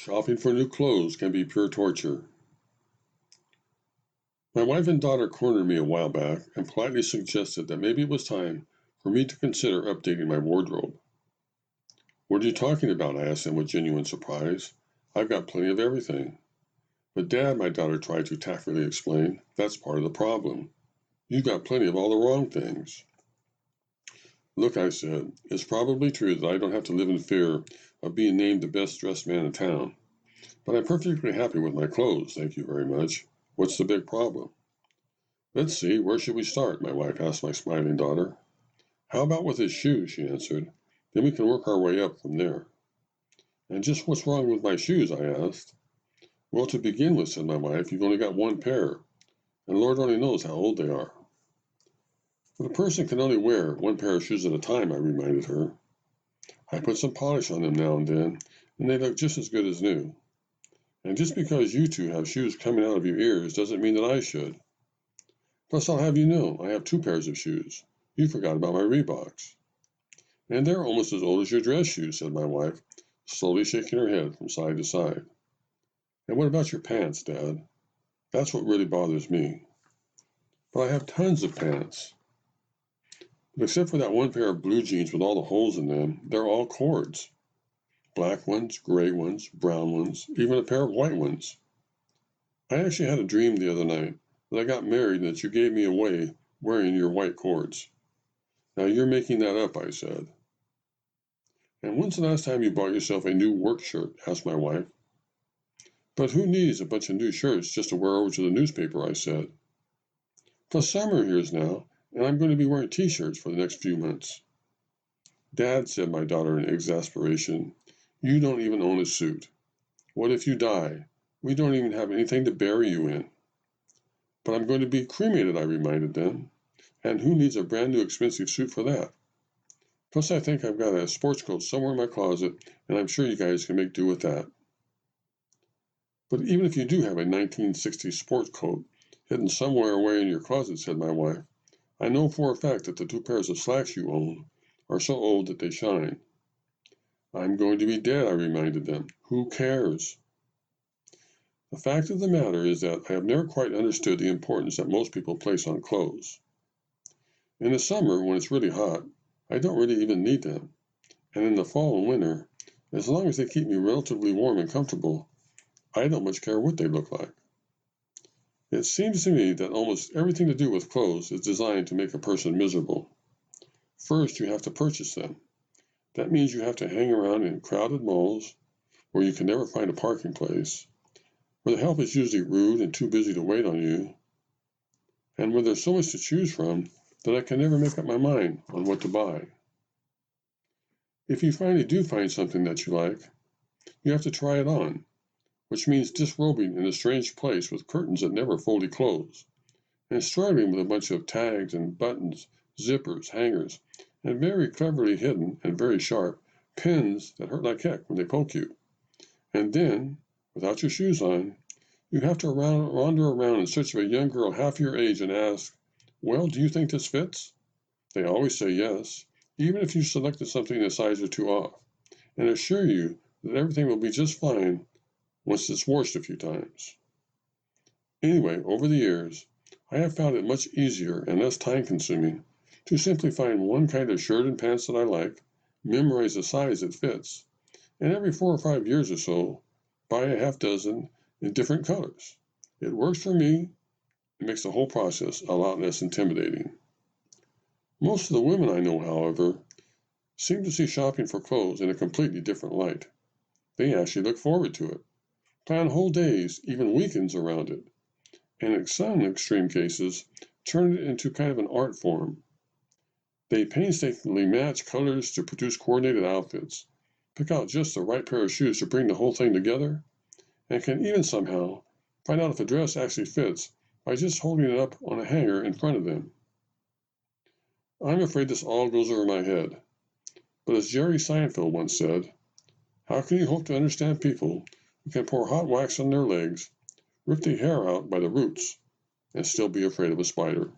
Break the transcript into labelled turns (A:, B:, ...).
A: Shopping for new clothes can be pure torture. My wife and daughter cornered me a while back and politely suggested that maybe it was time for me to consider updating my wardrobe. What are you talking about? I asked them with genuine surprise. I've got plenty of everything. But Dad, my daughter tried to tactfully explain, that's part of the problem. You've got plenty of all the wrong things. Look, I said, it's probably true that I don't have to live in fear of being named the best dressed man in town. But I'm perfectly happy with my clothes, thank you very much. What's the big problem? Let's see, where should we start? My wife asked my smiling daughter. How about with his shoes? She answered. Then we can work our way up from there. And just what's wrong with my shoes? I asked. Well, to begin with, said my wife, you've only got one pair, and Lord only knows how old they are. But a person can only wear one pair of shoes at a time, I reminded her. I put some polish on them now and then, and they look just as good as new. And just because you two have shoes coming out of your ears doesn't mean that I should. Plus, I'll have you know, I have two pairs of shoes. You forgot about my Reeboks. And they're almost as old as your dress shoes, said my wife, slowly shaking her head from side to side. And what about your pants, Dad? That's what really bothers me. But I have tons of pants. But except for that one pair of blue jeans with all the holes in them, they're all cords. Black ones, gray ones, brown ones, even a pair of white ones. I actually had a dream the other night that I got married and that you gave me away wearing your white cords. Now you're making that up, I said. And when's the last time you bought yourself a new work shirt? Asked my wife. But who needs a bunch of new shirts just to wear over to the newspaper, I said. Plus summer here's now, and I'm going to be wearing t-shirts for the next few months. Dad, said my daughter in exasperation, you don't even own a suit. What if you die? We don't even have anything to bury you in. But I'm going to be cremated, I reminded them. And who needs a brand new expensive suit for that? Plus, I think I've got a sports coat somewhere in my closet, and I'm sure you guys can make do with that. But even if you do have a 1960s sports coat hidden somewhere away in your closet, said my wife, I know for a fact that the two pairs of slacks you own are so old that they shine. I'm going to be dead, I reminded them. Who cares? The fact of the matter is that I have never quite understood the importance that most people place on clothes. In the summer, when it's really hot, I don't really even need them. And in the fall and winter, as long as they keep me relatively warm and comfortable, I don't much care what they look like. It seems to me that almost everything to do with clothes is designed to make a person miserable. First, you have to purchase them. That means you have to hang around in crowded malls where you can never find a parking place, where the help is usually rude and too busy to wait on you, and where there's so much to choose from that I can never make up my mind on what to buy. If you finally do find something that you like, you have to try it on, which means disrobing in a strange place with curtains that never fully close, and struggling with a bunch of tags and buttons, zippers, hangers, and very cleverly hidden and very sharp pins that hurt like heck when they poke you. And then, without your shoes on, you have to wander around in search of a young girl half your age and ask, well, do you think this fits? They always say yes, even if you selected something a size or two off, and assure you that everything will be just fine once it's washed a few times. Anyway, over the years, I have found it much easier and less time-consuming to simply find one kind of shirt and pants that I like, memorize the size that fits, and every 4 or 5 years or so, buy a half dozen in different colors. It works for me. It makes the whole process a lot less intimidating. Most of the women I know, however, seem to see shopping for clothes in a completely different light. They actually look forward to it, plan whole days, even weekends around it, and in some extreme cases, turn it into kind of an art form. They painstakingly match colors to produce coordinated outfits, pick out just the right pair of shoes to bring the whole thing together, and can even somehow find out if a dress actually fits by just holding it up on a hanger in front of them. I'm afraid this all goes over my head, but as Jerry Seinfeld once said, how can you hope to understand people who can pour hot wax on their legs, rip the hair out by the roots, and still be afraid of a spider?